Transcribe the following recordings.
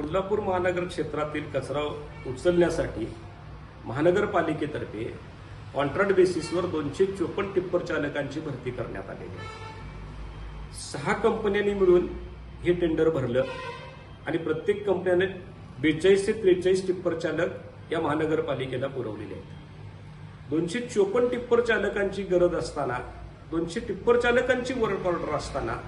कोल्हापूर महानगर क्षेत्रातील कचरा उचलण्यासाठी महानगरपालिकेतर्फे कॉन्ट्रॅक्ट बेसिसवर 254 टिप्पर चालकांची भरती करण्यात आलेली आहे। 6 कंपन्यांनी मिळून हे टेंडर भरलं आणि प्रत्येक कंपनीने 42 ते 43 टिप्पर चालक या महानगरपालिकेला पुरवलेले आहेत। 254 टिप्पर चालकांची गरज असताना 200 टिप्पर चालकांची वर्क ऑर्डर असताना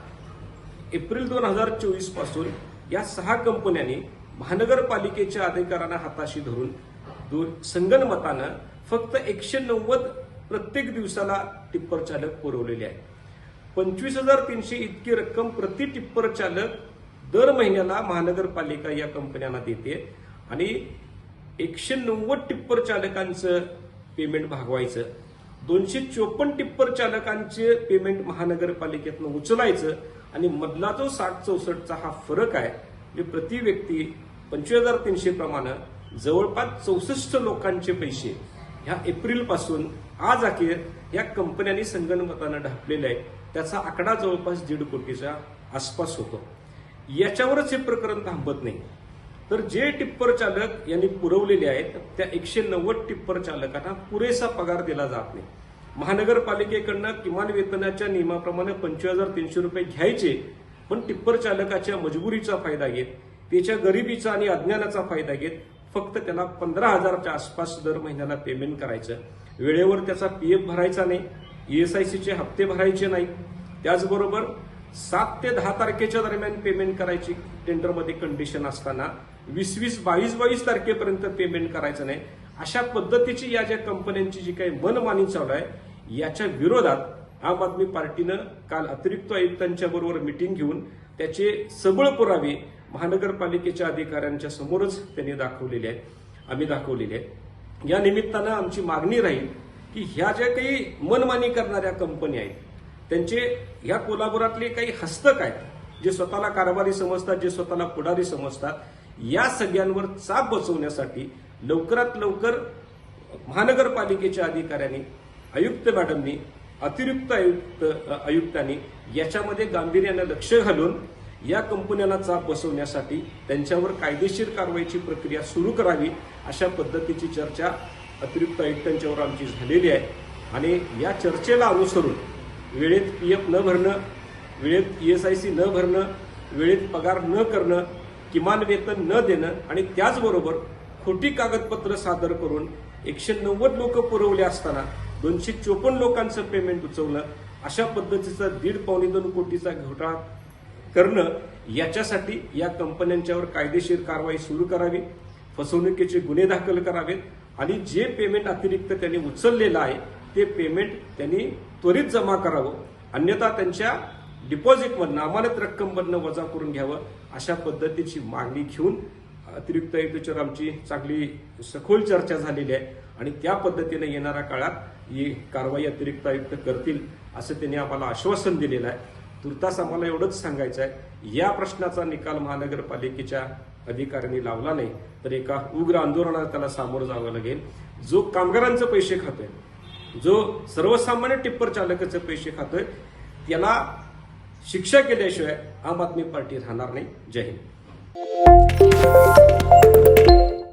एप्रिल 2024 पासून या 6 कंपन्यांनी महानगरपालिकेच्या अधिकाऱ्यांना हाताशी धरून संगनमतानं फक्त 190 प्रत्येक दिवसाला टिप्पर चालक पुरवलेले आहेत। 25,300 इतकी रक्कम प्रति टिप्पर चालक दर महिन्याला महानगरपालिका या कंपन्यांना देते आणि 190 टिप्पर चालकांचं पेमेंट भागवायचं, 254 टिप्पर चालकांचे पेमेंट महानगरपालिकेतनं उचलायचं आणि मधला जो 60-64चा हा फरक आहे जे प्रति व्यक्ती 25,300 प्रमाणे जवळपास 64 लोकांचे पैसे ह्या एप्रिल पासून आज अखेर या कंपन्यांनी संगनमतानं ढापलेले आहे। त्याचा आकडा जवळपास 1.5 कोटीच्या आसपास होतो। याच्यावरच हे प्रकरण थांबत नाही, तर जे टिप्पर चालक यांनी पुरवलेले आहेत त्या 190 टिप्पर चालकांना पुरेसा पगार दिला जात नाही। महानगरपालिकेकडनं किमान वेतनाच्या नियमाप्रमाणे 25,300 रुपये घ्यायचे, पण टिप्पर चालकाच्या मजबुरीचा फायदा घेत, त्याच्या गरिबीचा आणि अज्ञानाचा फायदा घेत फक्त त्याला 15,000च्या आसपास दर महिन्याला पेमेंट करायचं। वेळेवर त्याचा पीएफ भरायचा नाही, ईएसआयसीचे हप्ते भरायचे नाही, त्याचबरोबर 7 ते 10 तारखेच्या दरम्यान पेमेंट करायची टेंडरमध्ये कंडिशन असताना 20-20, 22-22 तारखेपर्यंत पेमेंट करायचं नाही। अशा पद्धतीची या ज्या कंपन्यांची जी काही मनमानी चालू आहे याच्या विरोधात आम आदमी पार्टीनं काल अतिरिक्त आयुक्तांच्या बरोबर मिटिंग घेऊन त्याचे सबळ पुरावे महानगरपालिकेच्या अधिकाऱ्यांच्या समोरच त्यांनी दाखवलेले आहेत, आम्ही दाखवलेले आहेत। या निमित्तानं आमची मागणी राहील की ह्या ज्या काही मनमानी करणाऱ्या कंपन्या आहेत त्यांचे या कोल्हापुरातले काही हस्तक आहेत जे स्वतःला कारभारी समजतात, जे स्वतःला पुढारी समजतात, या सगळ्यांवर चाप बसवण्यासाठी लवकरात लवकर महानगरपालिकेच्या अधिकाऱ्यांनी, आयुक्त मॅडमनी, अतिरिक्त आयुक्तांनी याच्यामध्ये गांभीर्याने लक्ष घालून या कंपन्यांना चाप बसवण्यासाठी त्यांच्यावर कायदेशीर कारवाईची प्रक्रिया सुरू करावी अशा पद्धतीची चर्चा अतिरिक्त आयुक्तांच्यावर आमची झालेली आहे। आणि या चर्चेला अनुसरून वेळेत पीएफ न भरणं, वेळेत ईएसआयसी न भरणं, वेळेत पगार न करणं, किमान वेतन न देणं आणि त्याचबरोबर खोटी कागदपत्र सादर करून 190 लोक पुरवले असताना 254 लोकांचं पेमेंट उचवलं, अशा पद्धतीचा 1.5-2 कोटीचा घोटाळा करणं, याच्यासाठी या कंपन्यांच्यावर कायदेशीर कारवाई सुरू करावी, फसवणुकीचे गुन्हे दाखल करावेत आणि जे पेमेंट अतिरिक्त त्यांनी उचललेलं आहे ते पेमेंट त्यांनी त्वरित जमा करावं, अन्यथा त्यांच्या डिपॉझिटमधनं, अमानत रक्कममधनं वजा करून घ्यावं, अशा पद्धतीची मागणी घेऊन अतिरिक्त आयुक्तांच्यावर आमची चांगली सखोल चर्चा झालेली आहे आणि त्या पद्धतीने येणाऱ्या काळात ही कारवाई अतिरिक्त आयुक्त करतील असं त्यांनी आम्हाला आश्वासन दिलेलं आहे। तुर्तास आम्हाला एवढंच सांगायचं आहे, या प्रश्नाचा निकाल महानगरपालिकेच्या अधिकाऱ्यांनी लावला नाही तर एका उग्र आंदोलनाला त्याला सामोरं जावं लागेल। जो कामगारांचे पैसे खातोय, जो सर्वसामान्य टिप्पर चालकाचे पैसे खातोय, त्याला शिक्षा केल्याशिवाय आम आदमी पार्टी राहणार नाही। जय हिंद।